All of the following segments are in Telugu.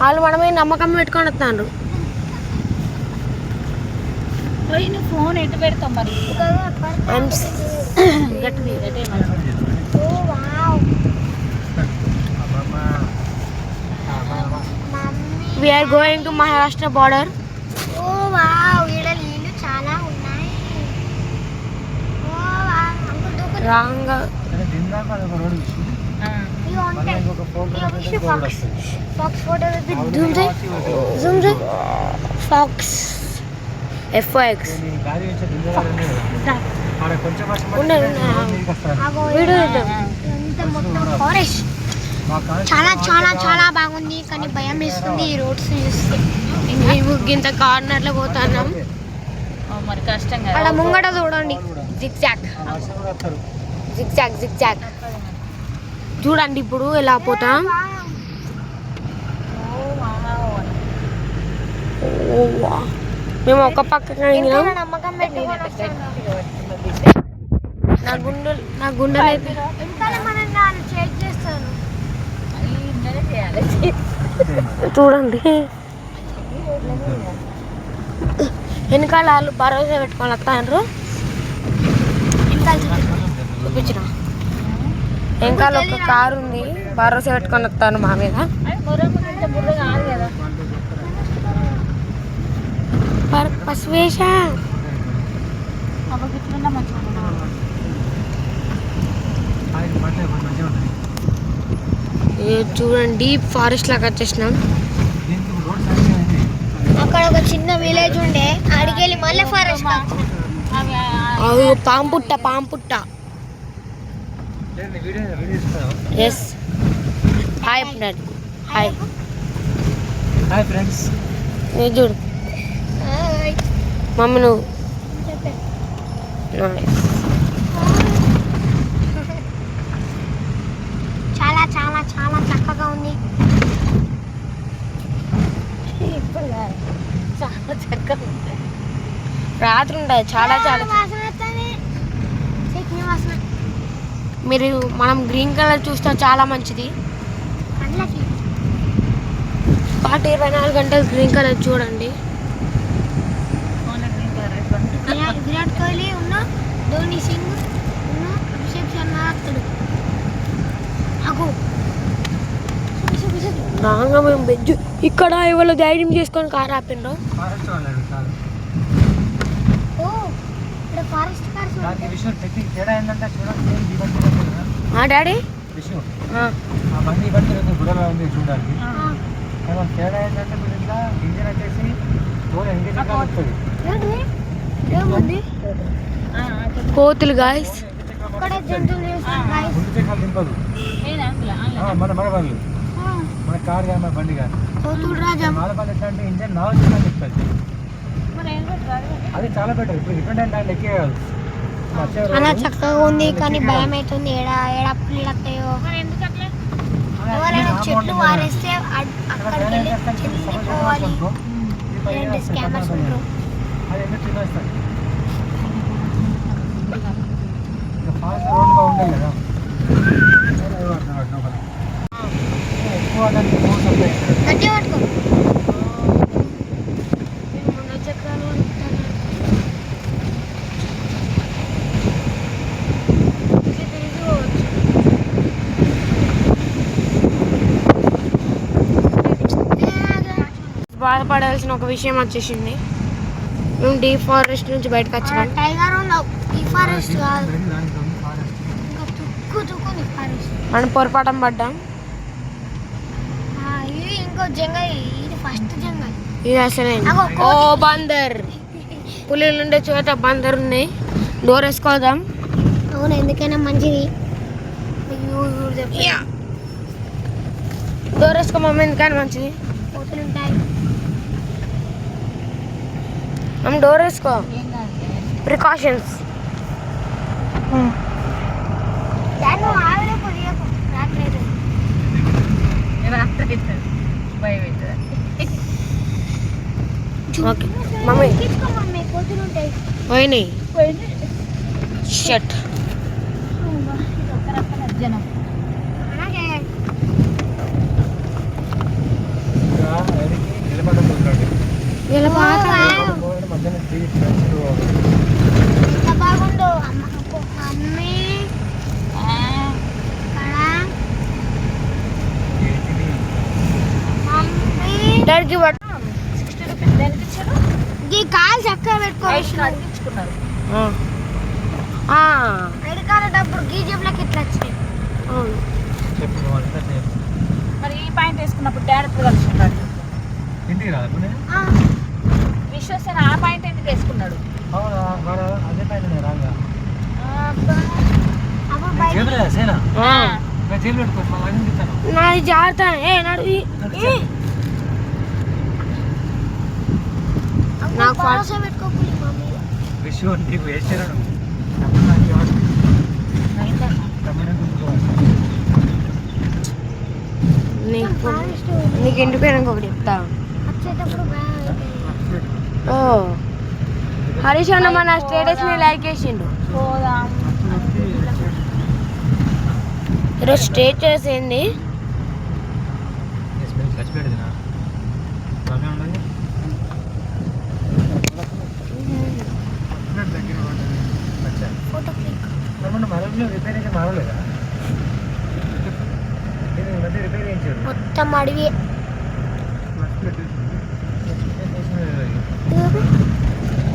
వాళ్ళు మనమే నమ్మకం పెట్టుకొని వస్తాను. ఫోన్ ఎటు పెడతాం మరి? We are going to Maharashtra border. Oh wow, ఈడ నీళ్ళు చాలా ఉన్నాయి. Oh wow, రాంగా ఫాక్స్ ఫోటో జూమ్ చేయి ఫాక్స్ FOX ఫారెస్ట్ చాలా చాలా చాలా బాగుంది, కానీ భయం వేస్తుంది ఈ రోడ్స్ చూస్తే. ఇంత కార్నర్లో పోతున్నాం, మరి కష్టంగా. అలా ముంగట చూడండి, జిగ్జాగ్ జిగ్జాగ్ జిగ్జాగ్ చూడండి. ఇప్పుడు ఎలా పోతాం. మేము ఒక పక్కన నమ్మకం పెట్టుకోవాలి. నా గుండెలు అయితే చేస్తాను. చూడండి. వెనకాల వాళ్ళు భరోసా పెట్టుకొని వస్తాను. చూపించిన వెనకాల ఒక కారు ఉంది, భరోసా పెట్టుకొని వస్తాను మా మీద. పసివేష చూడండి, డీప్ ఫారెస్ట్ లాగా వచ్చేసినాం. అక్కడ ఒక చిన్న విలేజ్ ఉండే, అడిగెళ్ళి మళ్ళీ ఫారెస్ట్. పాంపుట్ట. Yes. Hi hi hi friends. నీ చూడు మమ్మీ, నువ్వు చాలా చాలా చాలా చక్కగా ఉంది. చాలా చక్కగా ఉంది. రాత్రి ఉంటుంది చాలా చాలా. మీరు మనం గ్రీన్ కలర్ చూస్తే చాలా మంచిది. 24 గంటలు గ్రీన్ కలర్ చూడండి. విరాట్ కోహ్లీ ఉన్న, ధోని సింగ్ ఉన్న, అభిషేక్ శర్మ అతడు. రాగా మేము బెజ్జు ఇక్కడ ఎవరు ధైర్యం చేసుకొని కారు ఆపిండ్రు. డాడీ చూడాలి. తేడా ఏంటంటే మీరు ఇంకా ఇంజిన్ వచ్చేసి కోతులు గాయస్. మన కార్ కానీ మన బండి కానీ మాలపల్లి ఎట్లా అంటే ఇంజన్ నాలుగు చెప్తుంది. అది చాలా బెటర్. ఇప్పుడు రిటర్న్ టైం ఎక్కే కాదు. అలా చక్కగా ఉంది, కానీ భయం అవుతుంది. ఏడా పుల్లతాయో ఎవరైనా చెట్లు వారేస్తే అక్కడికి వెళ్ళి చెల్లిపోవాలి. స్కామర్స్ ఉంటారు. అది ఎందుకు తినేస్తాడు. ఫాస్ట్ రోడ్గా ఉండాలి కదా. ఎక్కువ గట్టి పట్టుకో. బాధపడాల్సిన ఒక విషయం వచ్చేసింది. మేము డీప్ ఫారెస్ట్ నుంచి బయటకు వచ్చినాం. టైగర్ ఫారెస్ట్ కాదు, మనం పొరపాటం పడ్డాం. ఇది ఇంకో జంగల్, ఇది ఫస్ట్ జంగల్. ఇది అసలే ఓ బందర్. పులిలు ఉండే చోట బందర్ ఉన్నాయి. డోర్ వేసుకోదాం. అవును, ఎందుకైనా మంచిది. డోర్ వేసుకోమమ్మ, ఎందుకైనా మంచిది. కోతులు ఉంటాయి. మనం డోర్ వేసుకో. ప్రికాషన్స్. ఓకే మమ్మీ, పోయినాయి. షట్. ఎడికి నిలబడ్డం కుదరండి వీళ్ళ పాక మధ్యాహ్నం 3 ఫ్రెండ్స్ ఎంత బాగుందో మమ్మీ మమ్మీ డాడీకి 60 రూపీస్ దేనికి ఇచ్చారు? ఈ కాలు చక్కగా పెట్టుకోవచ్చు ఐదు కార్డు ఇచ్చుకున్నారు. ఐడి కార్డు డబ్బులు గీ జేబులోకి ఇట్లా వచ్చినాయి అవును. చెప్పు అంతా సేమ్ మరి ఈ పాయింట్ వేసుకున్నప్పుడు డాడీ ఎప్పుడు కలుసుకున్నాడు? ఇంటికి రాదు విశ్వసేన ఆ పాయింట్ ఎందుకు వేసుకున్నాడు? అవునా వాడు అదే పైన రాగా అప్పుడు బయట జేబులో సేనా జేబులో పెట్టుకోవచ్చు మా అన్ని ఇస్తాను నాది జాగ్రత్త నడు నాకు భరోసా పెట్టుకోకూడదు మమ్మీ విషయం నీకు వేసాను నీకు ఇంటిపోయినాక ఒకటి చెప్తా. వచ్చేటప్పుడు ఓ హరీష్ అన్న మన స్టేటస్ ని లైక్ చేసిండు. పోదాం. ఈరోజు స్టేటస్ ఏంది? ఫోటో క్లిక్ రిపేర్ అయితే మారలేదా రిపేర్ చేయించాడు మొత్తం అడివి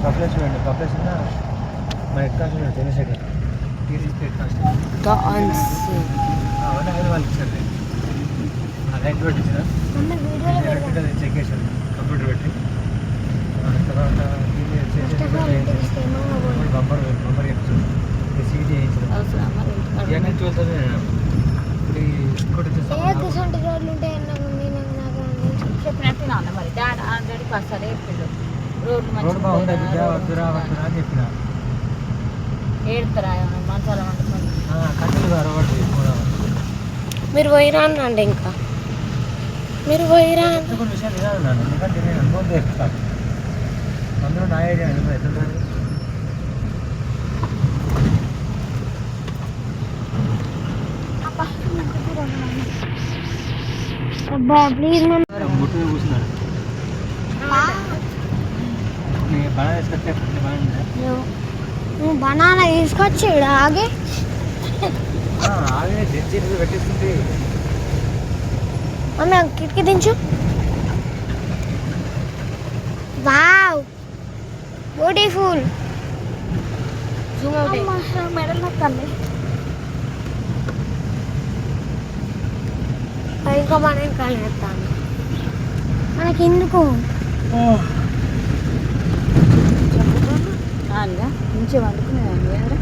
కప్లేస్ చూడండి కప్లేస్ మన ఎక్కడ తెలిసాక అవన్నీ ఐదు వాళ్ళకి ఇచ్చారు లైట్ పెట్టి ఇచ్చిన మమ్మీ వీడియోలో పెడదాం చెక్ చేశాను కంప్యూటర్ పెట్టి తర్వాత బంపర్ చేయించాను సీట్ చేయించాను అవసరం మరి ఇంటికాడ ఇవన్నీ చూస్తుంది ఇప్పుడు ఇంకోటి ఏ గుసంటి రోడ్లు ఉంటాయన్న మమ్మీ నాకు చెప్పినట్టు నాన్న మరి డాడీ ఆల్రెడీ పసారే చెప్పిండు రోడ్లు రోడ్ బాగుంది బిడ్డ మంచిగా వద్దురా వద్దురా అని చెప్పిన ఏడుతారా మంచాల వండుకొని కట్టెలు అరవట్టు మీరు పోయిరా అనండి. ఇంకా మీరు పోయిరా కొన్ని విషయాలు వినాలి నాన్న ఎందుకంటే నేను అనుభవం చేస్తాను అందులో నా ఐడియా ఎందుకు ఎట్లుంటుంది అబ్బా ప్లీజ్ మమ్మీ ముట్టు కూర్చున్నాడు నేను బాగా తీసుకొస్తే బాగుంది నువ్వు బనానా తీసుకొచ్చి ఈడ ఆగి ఆగే జడ్జి పెట్టిస్తుంది మమ్మీ ఆ కిటికీ దించు వావ్ బ్యూటిఫుల్ మెడల్ నొక్కండి. ఇంకా మనం కలిస్తాను. మనకి ఎందుకు మంచిగా వండుకునేదాన్ని కదా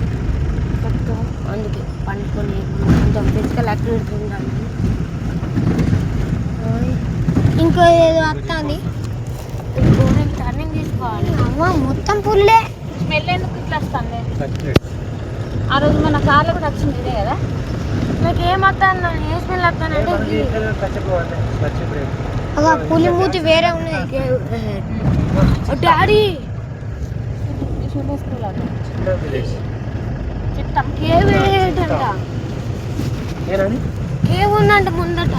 అందుకే పండుకొని కొంచెం ఫిజికల్ యాక్టివిటీ ఉండాలి. ఇంకో ఏదో వస్తుంది టర్నింగ్ తీసుకోవాలి. అమ్మ మొత్తం పుల్లే స్మెల్ ఎందుకు ఇట్లా వస్తుంది? ఆ రోజు మన కార్లో కూడా వచ్చింది ఇదే కదా. మీకు ఏమవుతాను ఏ స్మెల్ వస్తానంటే ఒక పులి మూతి వేరే ఉన్నది డాడీ చెప్తాం కేవ్ ఏంటంట కేవ్ ఉందంట ముందట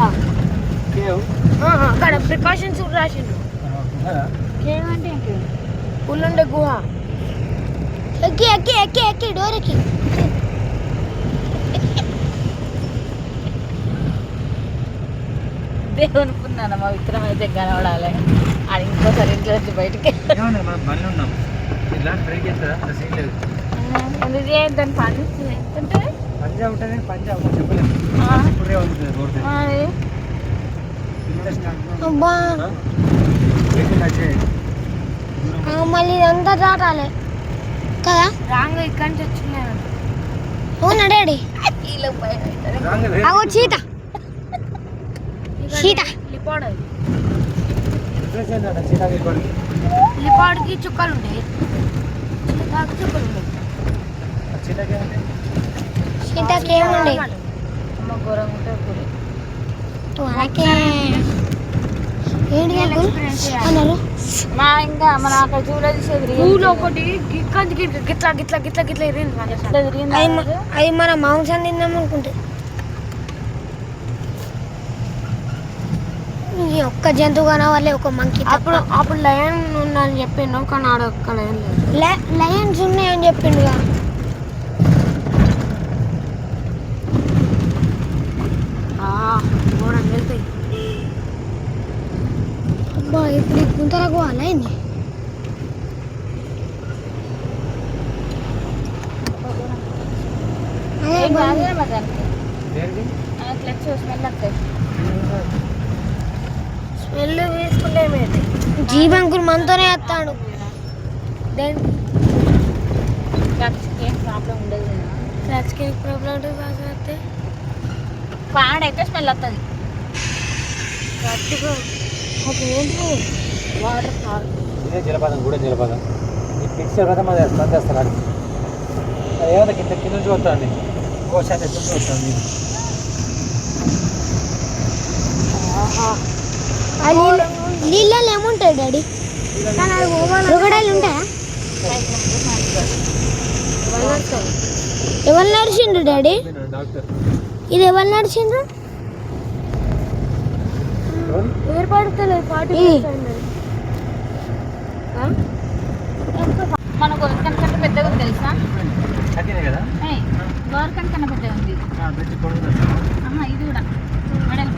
అక్కడ ప్రికాషన్స్ కూడా రాసిండు. కేవ్ అంటే ఏంటి? పుల్లుండే గుహ ఎక్కి ఎక్కి ఎక్కి ఎక్కి డోర్ ఎక్కి దేవుని పున్నాను మా విక్రమ్ అయితే కనబడాలి. అది ఇంకోసారి ఇంట్లో వచ్చి బయటికి ఉన్నాం ఇలాంటి బ్రేక్ చేస్తుందా సీన్ లేదు ఎందుకు చేయొద్దని పని అంటే పంజాబ్ ఉంటుంది పంజాబ్ చెప్పలేదు ఇప్పుడే ఉంటుంది రోడ్డు అబ్బా మళ్ళీ ఇదంతా దాటాలి కదా రాంగ్ ఇక్కడి నుంచి వచ్చినాను. అవునా డాడీ అగో చీత సీత లిపాడికి చుక్కలు ఉంటాయి, సీతాకి చుక్కలు ఉంటాయి. సీతకి ఏముండే అమ్మ ఘోరంగా ఉంటుంది పూరి. మనకే ఏంటి అన్నారు మా ఇంకా మన అక్కడ చూడేది పూలు ఒకటి గిట్లా గిట్లా గిట్లా గిట్లా గిట్లా ఇరింది మన అది మన మాంసం తిందాం అనుకుంటే ఈ ఒక్క జంతువు కనవాలే ఒక మంకీ అప్పుడు లయన్ ఉందని చెప్పిండు కానీ ఆడ ఒక్క లయన్ లేదు. లయన్స్ ఉన్నాయని చెప్పిండుగా. ఘోరంగా వెళ్తాయి. అబ్బా ఇప్పుడు ఈ గుంతలకు పోవాలైంది. ఏం కాదులే మరి దానికి. దేనికి? క్లచ్ స్మెల్ వస్తాయి. స్మెల్ తీసుకుంటే ఏమైంది? జీవంకులు మనతోనే వస్తాడు. దేనికి క్లచ్కి ఏం ప్రాబ్లం ఉండదు కదా. క్లచ్కి ప్రాబ్లం ఉంటుంది బాగా. పాడైతే స్మెల్ వస్తుంది. Water fall. ఇదే జలపాతం కూడా జలపాతం. ఈ పిక్చర్ కదా మాది స్పందిస్తారు అది ఏమైనా కింద కింద నుంచి వస్తుంది. ఇంకో శాతం ఎత్తుకు వస్తుంది. నీళ్ళలో ఏముంటాయి డాడీ? క్రొకడైలు ఉంటాయా? ఎవరు నడిచిండ్రు డాడీ? డాక్టర్ ఇది ఎవరు నడిచిండ్రు? ఏర్పడతలేదు పార్టీ మన గోరకన్ కంటే పెద్దగా ఉంది తెలుసా? తగ్గినాయి కదా గోరకన్ కన్నా పెద్దగా ఉంది. బ్రిడ్జ్ కొడుతుంది. ఇది కూడా మెడల్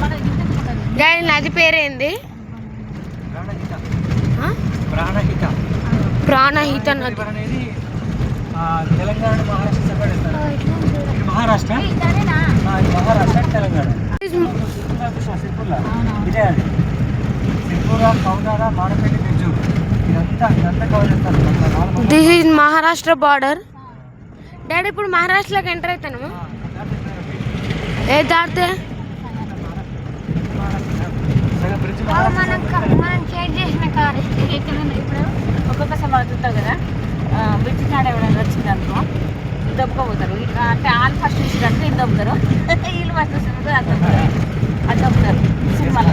మన ఇంటికి ఉంటుంది. దాని నది పేరేంది? ప్రాణహిత. ప్రాణహిత నది అనేది తెలంగాణ మహారాష్ట్ర సెపరేట్ ఇస్తారు. ఇది మహారాష్ట్ర, ఇదేనా? ఇది మహారాష్ట్ర తెలంగాణ. సిరిపుర్లా ఇదే అది. సిరిపుర, కౌనాడ, మాడపల్లి, బెజ్జూరు ఇదంతా కవర్ చేస్తారు. This is Maharashtra border. Daddy ఇప్పుడు మహారాష్ట్రలోకి ఎంటర్ అవుతాను. ఏ దాటితే బ్రిడ్జ్ మనం చేంజ్ చేసిన కారు ఇప్పుడు ఒక్కొక్కసారి మనం చూస్తాం కదా, బ్రిడ్జ్ కాడ ఎవరైనా వచ్చింది అనుకో దొబ్బకపోతారు. అంటే వాళ్ళు ఫస్ట్ చూసినట్టు వీళ్ళు దొబ్బుతారు, వీళ్ళు ఫస్ట్ చూసినట్టు అది దొబ్బుతారు, అది దొబ్బుతారు సినిమాలో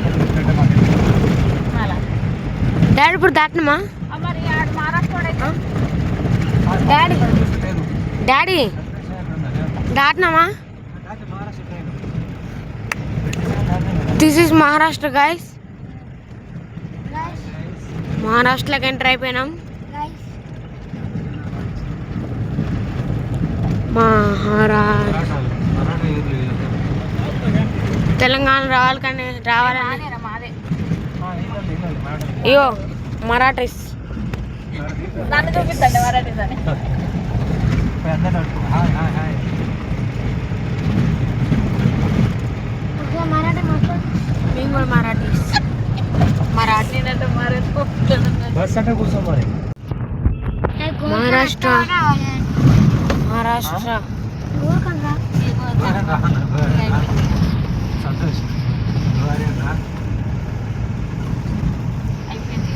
అలా. డాడీ ఇప్పుడు దాటినమా? మరి ఆడు మహారాష్ట్ర అయితే డాడీ డాడీ దాటినామా? This is Maharashtra guys. మహారాష్ట్రలోకి ఎంటర్ అయిపోయినాం. మహారాష్ట్ర తెలంగాణ రావాలి కానీ రావాలని రానేరా మాదే. అయ్యో మరాఠీస్. నన్ను చూపిస్తండి మరాఠీస్ అని. మేము కూడా మరాఠీస్. మరాఠీ అంటే బస్ అంటే కూర్చో మరి. మహారాష్ట్ర మహారాష్ట్ర సంతోష్ అయిపోయింది.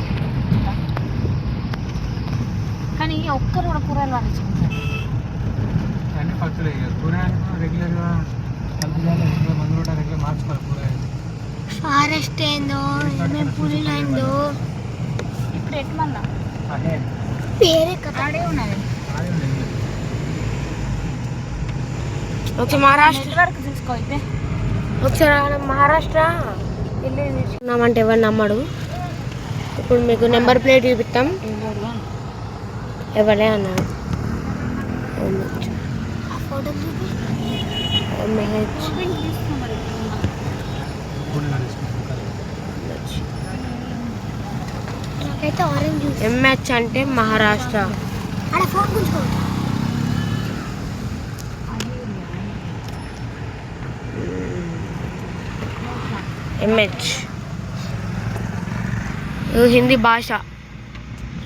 కానీ ఒక్కరు కూడా కూరలు పండించుకుంటారు. అన్ని పక్షులు కూరగాయలు రెగ్యులర్గా కలుపుదాలు రెగ్యులర్ మందు కూడా రెగ్యులర్ మార్చుకోవాలి. కూరగాయలు ఫారెస్ట్ ఏందో పులిలు ఏందో ఇప్పుడు ఎట్మన్నా అదే పేరే కదా. ఆడే ఉన్నది. ఓకే మహారాష్ట్ర నెట్వర్క్ చూసుకో అయితే. ఒకసారి మనం మహారాష్ట్ర వెళ్ళి తీసుకున్నామంటే ఎవరు నమ్మడు. ఇప్పుడు మీకు నెంబర్ ప్లేట్ చూపిస్తాం. ఎవరే అన్నాడు. నాకైతే ఆరెంజ్ జ్యూస్. ఎంహెచ్ అంటే మహారాష్ట్ర. ఆడ ఫోన్ గుంజుకో. ఎంహెచ్ హిందీ భాష.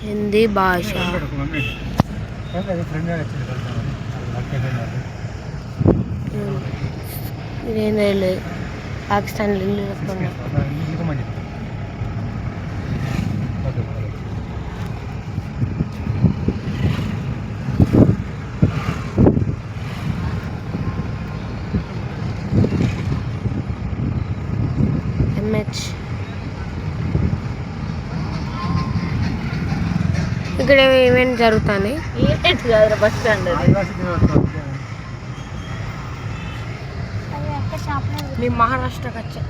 హిందీ భాష. ఇదేం లేదు పాకిస్తాన్ ఇల్లు ఎంహెచ్. ఇక్కడ ఈవెంట్ జరుగుతుంది. బస్ స్టాండ్ మేము మహారాష్ట్రకి వచ్చాం.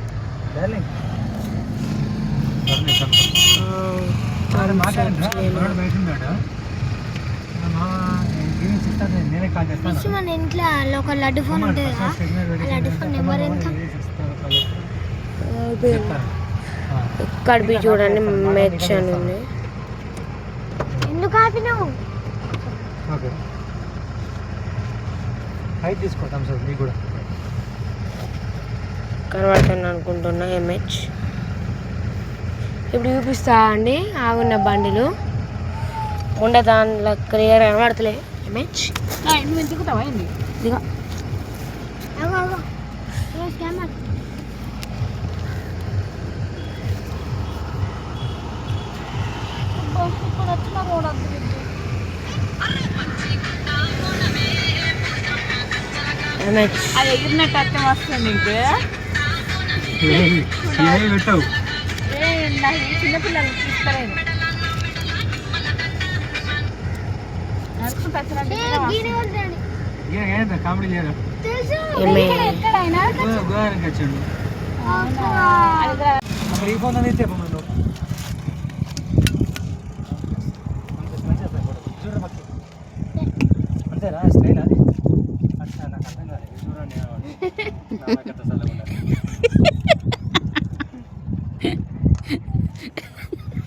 నేనే కాల్ చేస్తాను. మన ఇంట్లో ఒక లడ్డు ఫోన్ ఉంటుంది కదా, ఆ లడ్డు ఫోన్ నెంబర్ ఎంత? ఇక్కడ బి చూడండి మెచ్ అని ఉంది. ఎందుకు ఆపినావు? ఓకే హైట్ తీసుకుంటాం సార్ మీకు కూడా కనబడుతుంది అనుకుంటున్నా ఎంహెచ్. ఇప్పుడు చూపిస్తా అండి ఆగున్న బండిలు ఉండే దాంట్లో క్లియర్ కనబడతలే ఎంహెచ్. నువ్వు ఎందుకుతావా ఏంది? ఇదిగో అగో అగో కెమెరా ఇప్పుడు వచ్చిన రోడ్ ఎంహెచ్. అది ఎగిరినట్టు అర్థం వస్తుంది ఇంక. పెట్టావు నాకు చిన్నపిల్లలు చూస్తలేదు. నడుచుకుంటూ వచ్చినట్టు కామెడీ చేయరా ఎక్కడైనా గోదావరికి వచ్చాడు అక్కడ ఈ ఫోన్ అనేది చెప్పమను అంతేనా స్టైల్ అది అచ్చా నాకు అర్థం కాలేదు చూడండి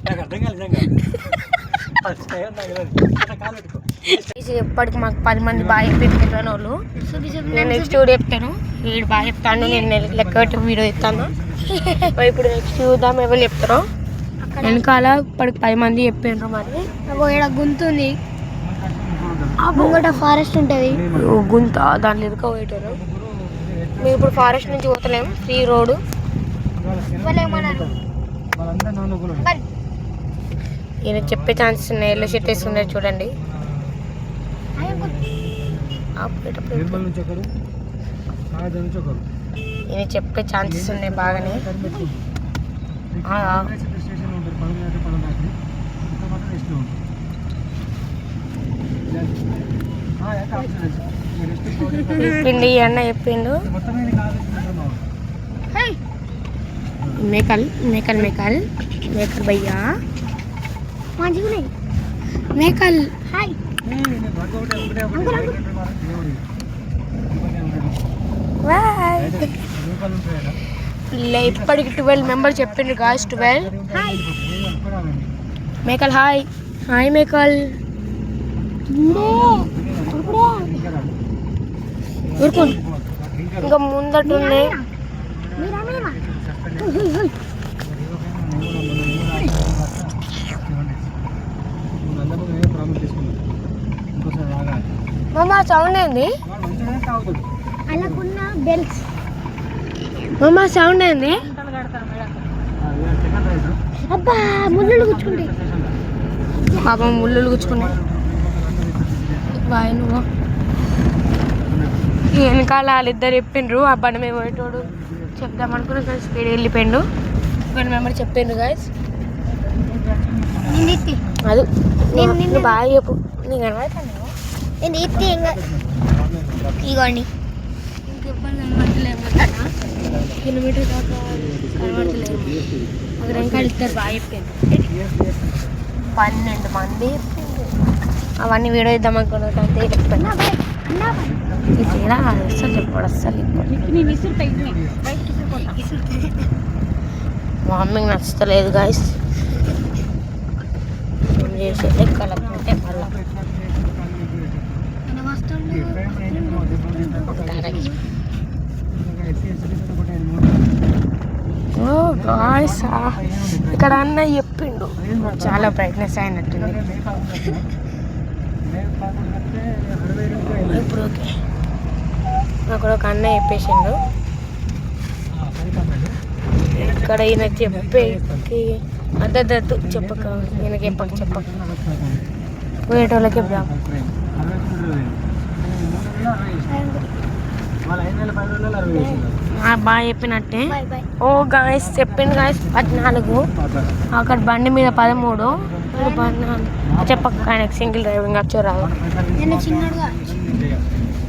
నాకు అర్థం కాలేదు ఎప్పటికి మాకు 10 మంది బాగా చెప్పారు వాళ్ళు. నేను నెక్స్ట్ వీడియో చెప్తాను. వీడు బాగా చెప్తాను, నేను లెక్క పెట్టి వీడియో చెప్తాను. ఇప్పుడు నెక్స్ట్ చూద్దాం ఎవరు చెప్తారో. వెనకాల ఇప్పటికి 10 మంది చెప్పారు. మరి ఇక్కడ గుంతుంది, ఆ ముంగట ఫారెస్ట్ ఉంటుంది. గుంత దాంట్లో ఎదుక పోయేటారు. మేము ఇప్పుడు ఫారెస్ట్ నుంచి పోతలేము, ఫ్రీ రోడ్. ఈయన చెప్పే ఛాన్సెస్ ఉన్నాయి. ఎల్లో షర్ట్ వేసుకున్నారు చూడండి. ఈయన చెప్పే ఛాన్సెస్ ఉన్నాయి బాగానే. చెప్పిండి అన్న చెప్పిండు. మేకల్ మేకల్ మేకల్ మేకల్ భయ్యా మేకల్. హాయ్ ఇప్పటికి 12 మెంబర్స్ చెప్పిండ్రు గాయస్. 12 మేకల్. హాయ్ హాయ్ మేకల్. ఊరుకోండి ఇంకా ముందట ఉన్నాయి. మామ సౌండ్ ఏంది? అలాకున్న బెల్ట్స్. మామ సౌండ్ ఏంది? అబ్బా ముళ్ళు గుచ్చుకుంటాయి. పాపం ముళ్ళు గుచ్చుకున్నాయి. బాయ్ నువ్వు వెనకాల వాళ్ళిద్దరు చెప్పిండ్రు. ఆ బండి మేము పోయేటోడు చెప్దాం అనుకున్నా కానీ స్పీడ్ వెళ్ళిపోయిండు. 12 మెంబర్ చెప్పిండ్రు గాయస్. అది నువ్వు బాగా చెప్పు. నీకు కనబడతాను నేను ఎత్తి ఇగోండి ఇంకెప్పుడు కనబడతలేము. కిలోమీటర్ దాకా కనబడతలేము. అది వెనకాల ఇద్దరు బాగా చెప్పిండ్రు. 12 మంది చెప్పిండ్రు. అవన్నీ వీడియో ఇద్దాం అనుకున్నాను అంతే చెప్తాను. ఇది అస్సలు చెప్పాడు అస్సలు మా మమ్మీకి నచ్చలేదు గాయస్. చేసే లెక్కలకుంటే మళ్ళీ గాయస్ ఇక్కడ అన్న చెప్పిండు చాలా బ్రైట్నెస్ అయినట్టుంది. ఇప్పుడు ఓకే నాకు ఒక అన్న చెప్పేసిండు. ఇక్కడ ఈయన చెప్పేకి అద్దద్దు చెప్పక ఈయనకి చెప్పక వేరేటోళ్ళకి చెప్దాం. బాగా చెప్పినట్టే. ఓ గాయస్ చెప్పిండు గాయస్ 14. అక్కడ బండి మీద 13. 14 చెప్పక ఆయనకు సింగిల్ డ్రైవింగ్ వచ్చో రాదు.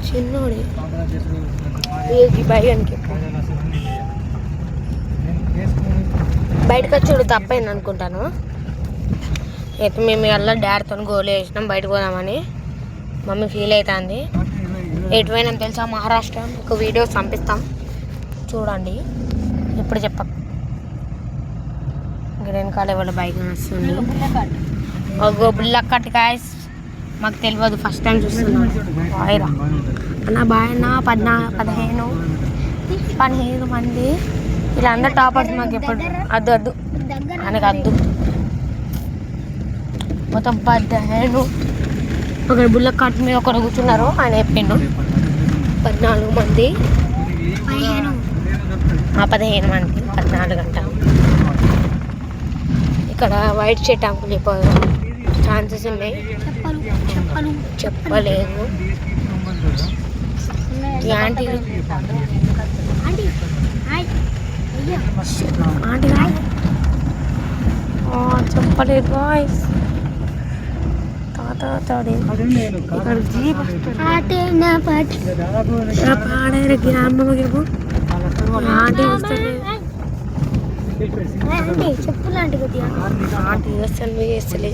చిన్నోడి బై అని బయటకు వచ్చి తప్పైంది అనుకుంటాను. అయితే మేము అలా డాడీతో గోలు వేసినాం బయటకు పోదామని. మమ్మీ ఫీల్ అవుతుంది. ఎటు పోయినాం తెలుసా? మహారాష్ట్ర. మీకు వీడియోస్ పంపిస్తాం చూడండి. ఇప్పుడు చెప్ప ఇక్కడ వెనకాల వాళ్ళ బైక్ వస్తుంది. ఒక బుల్లక్కట్ గాయస్. మాకు తెలియదు, ఫస్ట్ టైం చూస్తున్నాం. బాయ్రా అన్న బాయ్ అన్న. 15 మంది ఇలా అందరు టాపర్స్. మాకు ఎప్పుడు అద్దు ఆయనకు అద్దు. మొత్తం 15. ఒక బుల్లక్ కార్ట్ మీద ఒకరు కూర్చున్నారు. ఆయన చెప్పిండు 14 మంది. 15 మంది 14 గంటలు. ఇక్కడ వైట్ షర్ట్ అంకుల్ ఛాన్సెస్ ఉన్నాయి. చెప్పలేదు. ఈ ఆంటీ చెప్పలేదు బాయ్స్. ఇక్కడ జీప్ ఆంటీ వస్తుంది. చెప్పులాంటి కొద్దిగా ఆంటీ వస్తుంది వేస్తలే.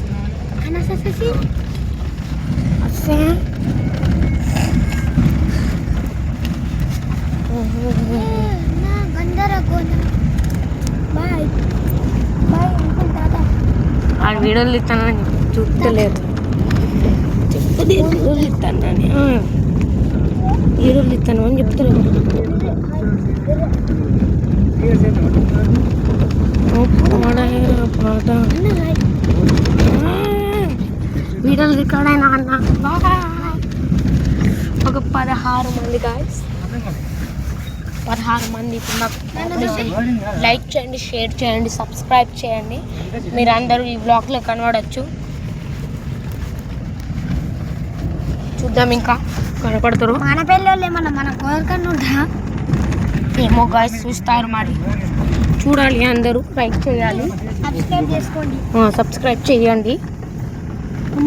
ఆ వీడియోలు ఇస్తానని చూస్తలేదు. వీడియోలు ఇస్తానని ఇస్తాను అని చెప్తలేదు. వీడియోలు రికార్డ్ అయినా అన్న. ఒక 16 మంది గాయస్. 16 మంది. లైక్ చేయండి, షేర్ చేయండి, సబ్స్క్రైబ్ చేయండి. మీరు అందరూ ఈ బ్లాగ్లో కనబడచ్చు. చూద్దాం ఇంకా కనపడతారు. మన పిల్లలు ఏమన్నా మన కోరికను ఏమో గాయస్ చూస్తారు. మరి చూడాలి అందరూ. లైక్ చేయాలి, సబ్స్క్రైబ్ చేసుకోండి. సబ్స్క్రైబ్ చేయండి.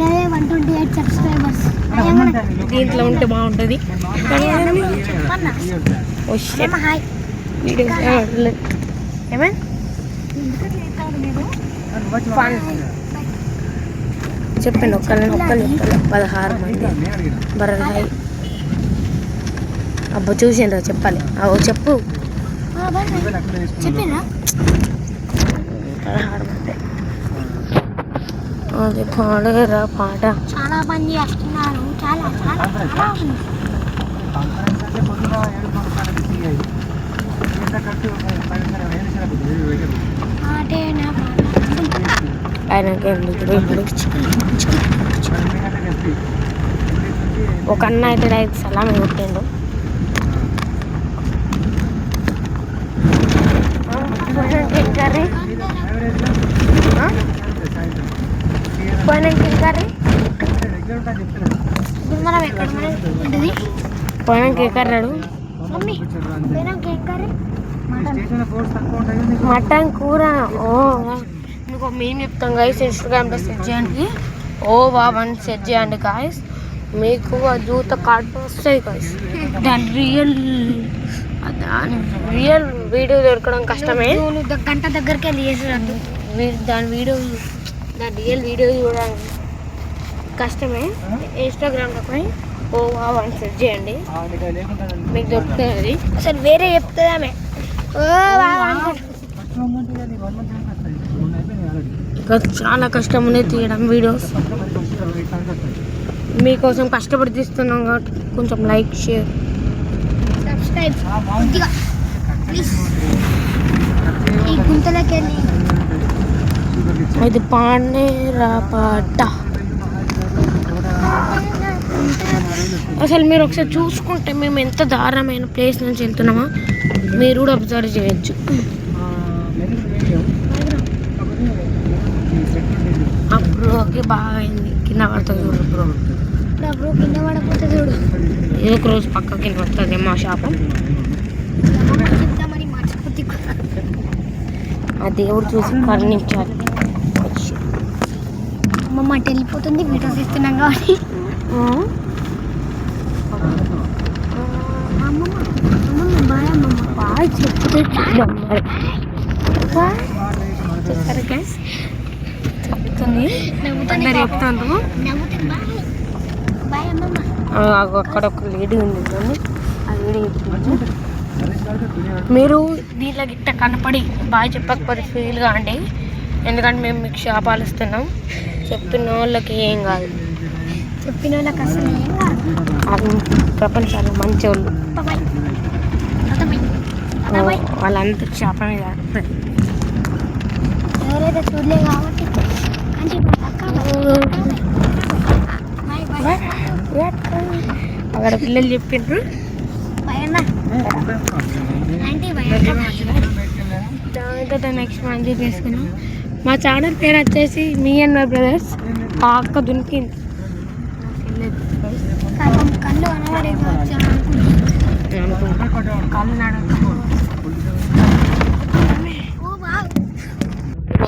128 సబ్స్క్రైబర్స్ దీంట్లో ఉంటే బాగుంటుంది. చెప్పండి ఒక్కళ్ళు 16 మంది. బర్రెలు హాయ్. అబ్బా చూసిండ్రా చెప్పాలి. చెప్పు. చెప్పినా 16 మంది. అది పాడేరా పాట. చాలా మంది వస్తున్నారు. చాలా ఆయనకి ఎందుకు ఇప్పుడు ఒక అన్న అయితే డైరెక్ట్ సలామి కొట్టిండు. కర్రీ పోయినాక కర్రీ పోయినాక కర్రాడు. మటన్ కూర. మీకు మేము చెప్తాం గాయస్. ఇన్స్టాగ్రామ్లో సెర్చ్ చేయండి. OVA1 సెర్చ్ చేయండి గాయస్. మీకు ఆ జూత కార్డు వస్తుంది గాయస్. దాని రియల్ వీడియో దొరకడం కష్టమే. గంట దగ్గరికి వెళ్ళి చేసేటట్టు దాని రియల్ వీడియో చూడడానికి కష్టమే. ఇన్స్టాగ్రామ్లో పోయి OVA1 సెర్చ్ చేయండి, మీకు దొరుకుతుంది. అసలు వేరే చెప్తుంది ఆమె. చాలా కష్టం ఉంది తీయడం వీడియోస్. మీకోసం కష్టపడి తీస్తున్నాం కాబట్టి కొంచెం లైక్ షేర్ సబ్స్క్రైబ్ ప్లీజ్. ఈ గుంతలోకి వెళ్ళి ఇది పాడేరా పాట. అసలు మీరు ఒకసారి చూసుకుంటే మేము ఎంత దారుణమైన ప్లేస్ నుంచి వెళ్తున్నామో మీరు కూడా అబ్జర్వ్ చేయొచ్చు. ఆ బ్రోకి బాగా అయింది. కింద పడుతుంది చూడు బ్రో. బ్రో కింద పడకపోతే చూడు. ఏదో ఒక రోజు పక్క కింద పడుతుంది మా షాపు. చెప్తామని మర్చిపోతే ఆ దేవుడు చూసి కరుణించాలి. అమ్మమ్మ అటు వెళ్ళిపోతుంది. వీడియోస్ ఇస్తున్నాం కాబట్టి. అమ్మమ్మ బాయ్. అమ్మమ్మ బాయ్ చెప్తే చూద్దాం మరి. చూస్తారు గైస్ చెప్తుంది అందరు చెప్తాను. అక్కడ ఒక లేడీ ఉంది ఆ లేడీ చెప్తుంది. మీరు దీంట్లో గిట్ట కనపడి బాగా చెప్పకపోతే ఫీల్ కాండి, ఎందుకంటే మేము మీకు శాపాలు ఇస్తున్నాం. చెప్పిన వాళ్ళకి ఏం కాదు, చెప్పిన వాళ్ళకి అసలు ఏం కాదు. అది ప్రపంచంలో మంచి వాళ్ళు వాళ్ళంతా శాపమే కాదు. ఎవరైతే చూడలే కాబట్టి అక్కడ పిల్లలు చెప్పిండ్రు. దాంతో నెక్స్ట్ మంచి చేసుకున్నాం. మా ఛానల్ పేరు వచ్చేసి మీ అండ్ మై బ్రదర్స్. ఆ అక్క దునికింది కళ్ళు అనబడే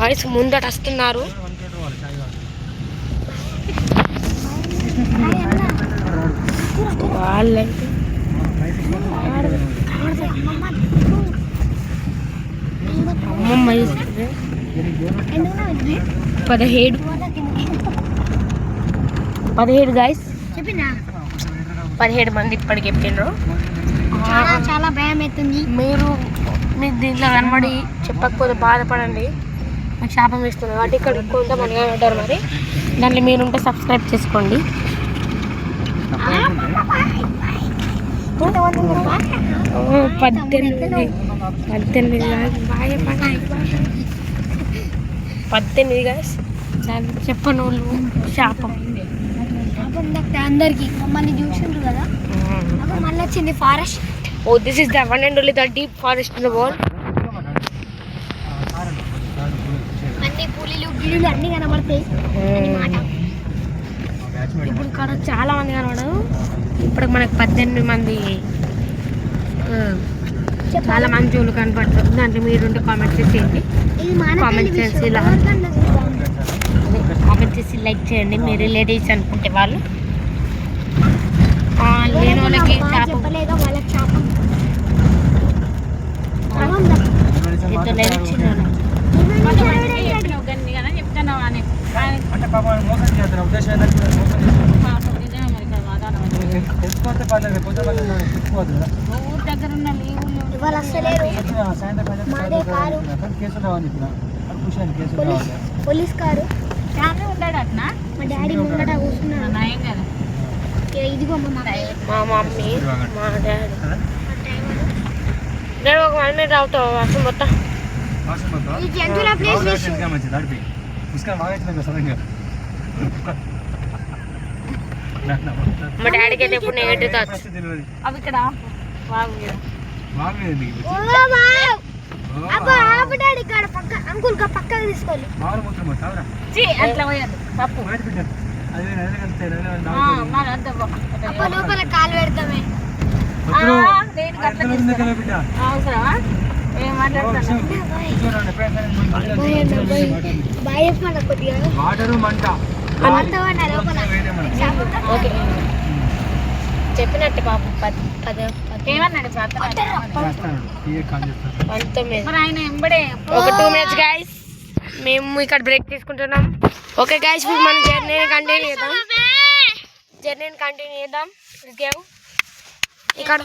వాయిస్ ముందట వస్తున్నారు. వాళ్ళంటే అమ్మమ్మ చూస్తుంది. 17 గాయస్, చెప్పినా 17 మంది ఇప్పటికి చెప్పిండ్రు. చాలా చాలా భయం అవుతుంది. మీరు మీకు దీంట్లో కనబడి చెప్పకపోతే బాధపడండి, మీకు శాపం ఇస్తుంది కాబట్టి. ఇక్కడ కొంతమందిగా ఉంటారు మరి, దాంట్లో మీరుంటే సబ్స్క్రైబ్ చేసుకోండి. 18 గాయస్. దాన్ని చెప్పని వాళ్ళు శాపం. అందరికి మమ్మల్ని చూసిండ్రు కదా, అప్పుడు మళ్ళీ వచ్చింది forest. Oh, this is the one and only the deep forest in the world. అన్ని పులిలు గిడులు అన్ని కనబడతాయి. ఇప్పుడు ఇక్కడ చాలా మంది కనబడరు. ఇప్పుడు మనకు 18 మంది చాలా మంచి వాళ్ళు కనపడతారు. దాంట్లో మీరుంటే కామెంట్ చేసేయండి. కామెంట్ చేసి లైక్ చేయండి. మీ రిలేటివ్స్ అనుకుంటే వాళ్ళు లేని వాళ్ళకి చెప్పలేదా వాళ్ళకి శాపం. అంటే పాపం మోసం చేస్తారు. ఉద్దేశం ఏంటంటే తెలుసుకోవద్దు, పర్లేదు పొద్దున్న తెలుసుకోవద్దు కదా. ఊరు దగ్గర ఉన్న ఇవాళ వస్తలేరు. కేసులు రావని చెప్పిన ఖుషి కేసులు రావాలి. పోలీస్ కారు ఫ్యామిలీ ఉంటాడు అట్నా. మా డాడీ ముంగట కూర్చున్నాడు. నయం కదా. ఇదిగో మా మా మమ్మీ మా డాడీ డాడీ ఒక 1 minute అవుతావు వర్షం మొత్తం. ఈ జంతువుల ప్లేస్ మంచిది అడిపి పుష్కరం బాగా సడన్గా. మా డాడీకి అయితే ఎప్పుడు నెగటివ్ థాట్స్. అవి ఇక్కడ డాడీ ఇక్కడ పక్క అంకుల్ పక్కన తీసుకోవాలి. అట్లా పోయారు తప్పు. అప్ప లోపల కాలు పెడతామే. అవసరమా ఏం మాట్లాడుతున్నావు? బాయ్ చెప్పమన్నా కొద్దిగా ఓకే చెప్పినట్టే పాపం. ఏమన్నాడు? 19. మరి ఆయన ఎంబడే ఒక 2 minutes గాయస్, మేము ఇక్కడ బ్రేక్ తీసుకుంటున్నాం. ఓకే గాయస్, ఇప్పుడు మనం జర్నీని కంటిన్యూ చేద్దాం. ఇక్కడ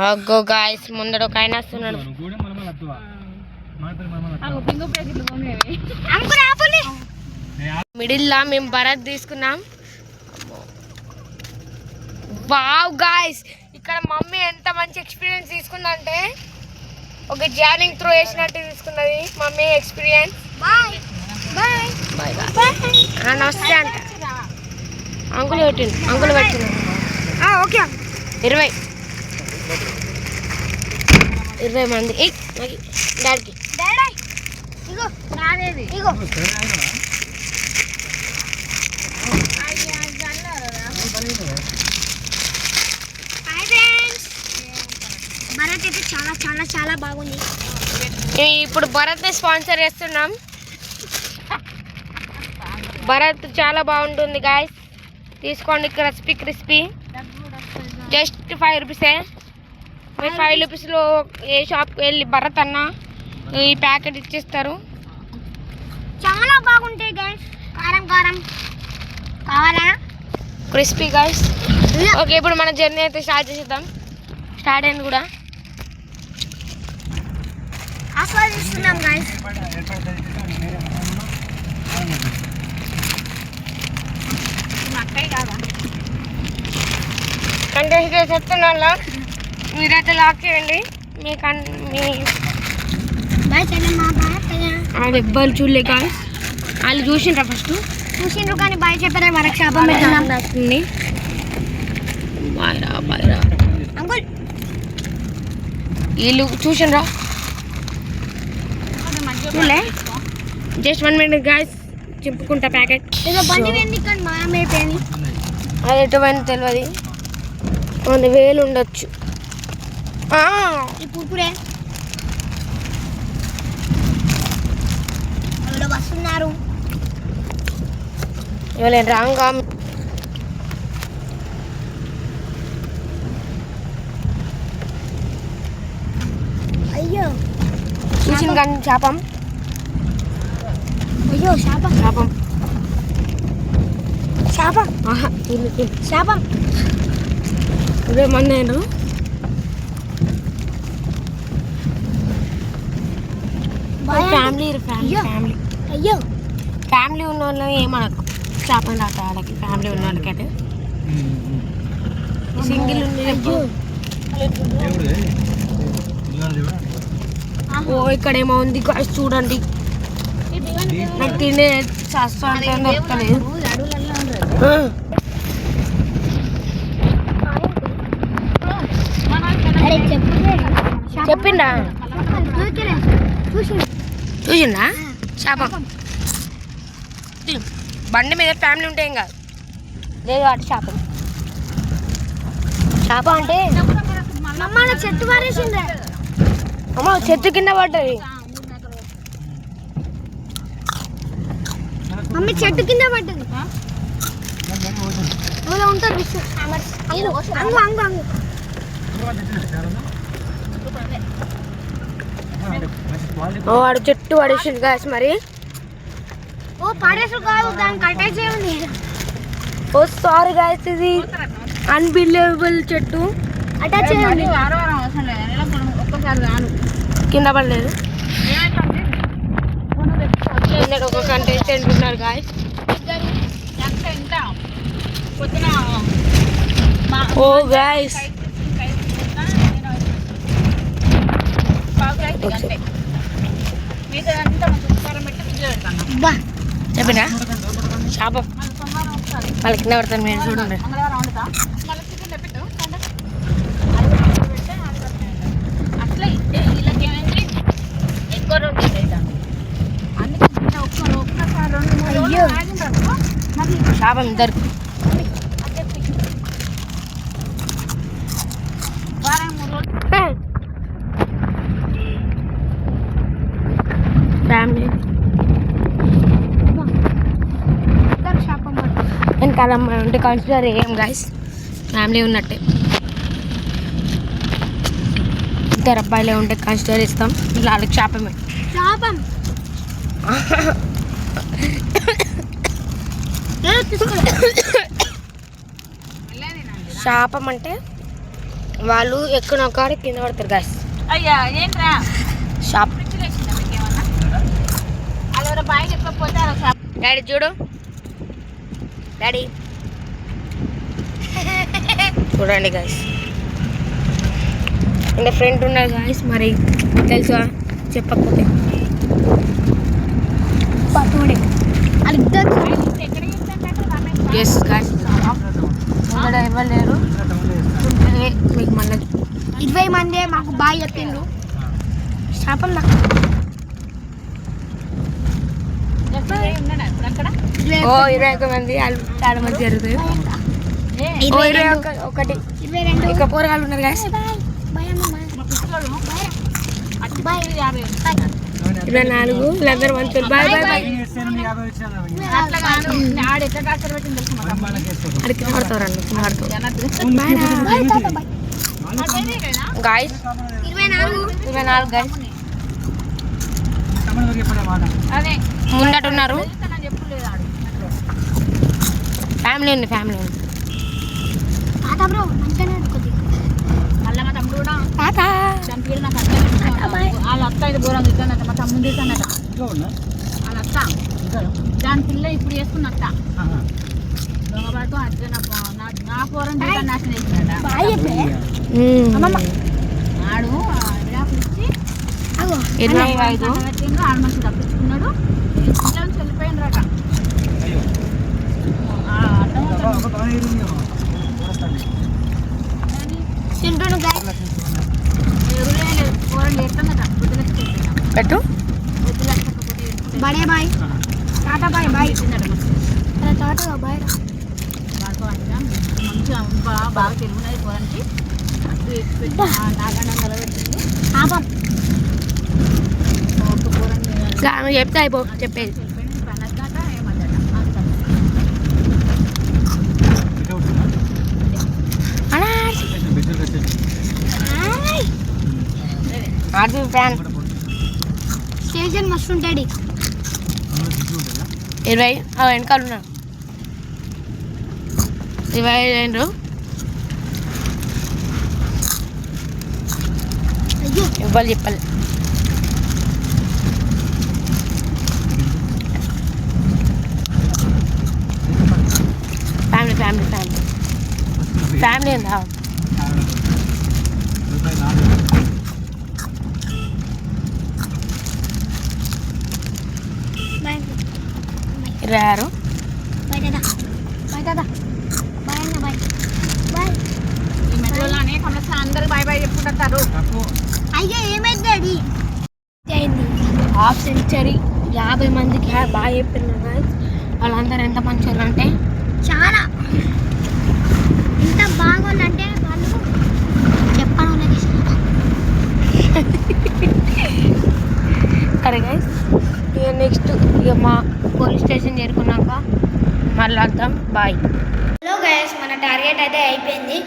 అగ్గో గాయస్, ముందర ఒక ఆయన వస్తున్నాడు. మిడిల్ లా మేము భరత్ తీసుకున్నాం. వావ్ గాయస్, ఇక్కడ మమ్మీ ఎంత మంచి ఎక్స్పీరియన్స్ తీసుకుందంటే ఒక జానింగ్ త్రో వేసినట్టు తీసుకున్నది మమ్మీ ఎక్స్పీరియన్స్. నమస్తే అంట. అంకులు పెట్టిండు. ఓకే 20 మంది. డాడీకి ఇగో నాదేది ఇగో భరత్ అయితే చాలా చాలా చాలా బాగుంది. ఇప్పుడు భరత్ స్పాన్సర్ చేస్తున్నాం. భరత్ చాలా బాగుంటుంది గాయస్, తీసుకోండి. క్రిస్పీ జస్ట్ 5 రూపీసే. 5 రూపీస్లో ఏ షాప్కి వెళ్ళి భరత్ అన్న ఈ ప్యాకెట్ ఇచ్చేస్తారు. చాలా బాగుంటాయి గైస్. కారం కారం కావాలా? Crispy guys. ఓకే, ఇప్పుడు మన జర్నీ అయితే స్టార్ట్ చేసేద్దాం. స్టార్ట్ అయింది కూడా. ఆస్వాదిస్తున్నాం గైస్. కంటెస్ట్ చెప్తున్నా మీరైతే లాక్ చేయండి. మీ బాయ్ చెల్లెమ్మ, బాయ్ అత్తయ్య. వాళ్ళు ఎవ్వరు చూడలే గాయస్. వాళ్ళు చూసిండ్రా ఫస్ట్? చూసిండ్రు కానీ బాయ్ చెప్పారే మనకు శాపం పెట్టినాం. బాయ్రా అంకుల్ వీళ్ళు చూసిండ్రా? చూడలే. జస్ట్ 1 minute గాయస్, చెప్పుకుంటా ప్యాకెట్. ఏదో బండి వెండి కానీ మాయమైపోయింది. అది ఎటువంటి తెలియదు. 1,000 ఉండొచ్చు. ఇప్పుడే ఎవరో వస్తున్నారు. ఇవ్వలేదు రాంగా. అయ్యో చూసింది కానీ శాపం. అయ్యో శాపం శాపం. శాపం శాపం. ఇదే మంది అయినరు. ఫ్యామిలీ ఫ్యామిలీ అయ్యో ఫ్యామిలీ ఉన్న వాళ్ళు ఏమనకు. చేపలు రాక వాళ్ళకి ఫ్యామిలీ ఉన్న వాళ్ళకైతే. సింగిల్ ఉంది. ఓ ఇక్కడ ఏమో ఉంది గాయ్స్, చూడండి. నాకు తినే శాస్త్రం అంటే దొరకలేదు. చెప్పిండా? చూసిందా శాపం? బండి మీద ఫ్యామిలీ ఉంటే ఏం కాదు. లేదు అటు శాపం. శాపం అంటే మమ్మ చెట్టు పారేసిందే. అమ్మ చెట్టు కింద పడ్డది. మమ్మీ చెట్టు కింద పడ్డది. ఎవరో ఉంటారు అంగు అంగు అంగు. వాడు చెట్టు పడేసింది గాయస్. మరి ఓ పాడేసు కాదు, దాన్ని కట్టేసి చేయండి. ఓ సారీ గాయస్, ఇది అన్బిలీవబుల్ చెట్టు. అటాచ్ చేయండి. కింద పడలేదు. ఒక కంటెస్టెంట్ ఉన్నారు గాయస్. ఓ గాయస్, చెప్పినా శాపం వాళ్ళ కింద పడతాను. మీరు చూడండి. శాపం ఇద్దరు. ఫ్యామిలీ వెనకాల ఉంటే కన్సిడర్ చేయం గాయస్. ఫ్యామిలీ ఉన్నట్టే. ఇద్దరు అబ్బాయిలే ఉంటే కన్సిడర్ ఇస్తాం. వాళ్ళకి శాపమే. శాపం శాపం అంటే వాళ్ళు ఎక్కడో కాడ కింద పడతారు గాయస్. అయ్యా ఏంట్రా శాపం. అలా బాయ్ చెప్పకపోతే డాడీ చూడు, డాడీ చూడండి గాయస్. అంటే ఫ్రెండ్ ఉన్నారు గాయస్. మరి తెలుసా చెప్పకపోతే? ఎస్ గాయస్, ఇక్కడ ఎవరు లేరు. మీకు మళ్ళీ 20 మంది మాకు బాయ్ చెప్పిండ్రు. శాపం నాకు ఓ 21 మంది. వాళ్ళు చాలా మంది జరుగుతుంది. ఓ 21 22 ఇక పోరగాళ్ళు ఉన్నారు గాయస్. బాయ్ అమ్మ. 24 వీళ్ళందరూ మంచి. Bye bye bye. అడిగి పడతారండి. బాయ్ రా. బాయ్ తాత బాయ్. గాయస్ 24 గాయస్ తమ్ముడు చెప్పలే మాట అదే ముందటున్నారు. చెప్పలేదు ఆడు ఫ్యామిలీ ఉంది తాత బ్రో మంచిగానే కొద్దిగా మళ్ళీ మా తమ్ముడు కూడా తాత చంపి నాకు అర్థం వాళ్ళ అత్త ఇది ఘోరం తిట్టానట మా తమ్ముడు తిట్టానట ఇంట్లో ఉన్నా వాళ్ళ అత్త ఇంకా దాని పిల్ల ఇప్పుడు చేసుకున్న అత్త దొంగబాటు అట్లా నా ఫోరం చేసి నాశనం చేసినట ఆడు విడాకులు ఇచ్చి 25 పెట్టిండు ఆడు మంచి తప్పించుకున్నాడు ఇంట్లో నుంచి వెళ్ళిపోయిండ్రట అయ్యో అర్థం ఒక బాగా ఇరుంది తింటాను గాయస్ ఎరువులే లేదు ఫోరం చేస్తానట బుద్ధులకి చెప్పిన పెట్టు. బుద్ధులకి బడే బాయ్ టాటా బాయ్ బాయ్ అరే టాటా బాయ్ రా మంచిగా బాగా తెలుగున్నది ఫోరానికి నాగండ పెట్టింది పాపం ఒక ఫోరం ఆమె చెప్తే అయిపో చెప్పేది. వెళ్ళిపోయింది పన్నదాట ఏమన్నట అంతా బిడ్డలు కట్టేసి ఆర్జీ ఫ్యాన్ స్టేషన్ మస్తు ఉంటాడు 20 వెనకాల ఉన్నా 25 అయ్యో ఇవ్వాలి చెప్పాలి. ఫ్యామిలీ ఉందా? Bye 26 bye tata bye tata bye అన్న బాయ్ బాయ్ ఈ మెట్రోలో అనేక అందరూ బాయ్ బాయ్ చెప్పుకుంటారు. అయ్యో ఏమైంది డాడీ అయింది హాఫ్ సెంచరీ 50 మందికి బాగా చెప్పినారు. వాళ్ళందరూ ఎంత మంచిగా అంటే చాలా ఎంత బాగుందంటే వాళ్ళు చెప్పడం లేదు. సరే గైస్ ఇక నెక్స్ట్ ఇక మా పోలీస్ స్టేషన్ చేరుకున్నాక మళ్ళీ వద్దాం. బాయ్. హలో గైస్ మన టార్గెట్ అయితే అయిపోయింది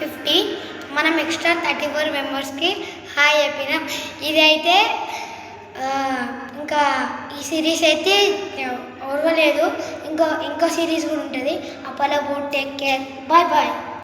50. మనం ఎక్స్ట్రా 34 మెంబర్స్కి హాయ్ చెప్పినాం. ఇదైతే ఇంకా ఈ సిరీస్ అయితే ఓర్వలేదు. ఇంకో సిరీస్ కూడా ఉంటుంది. అప్పట్లో టేక్ కేర్ బాయ్ బాయ్.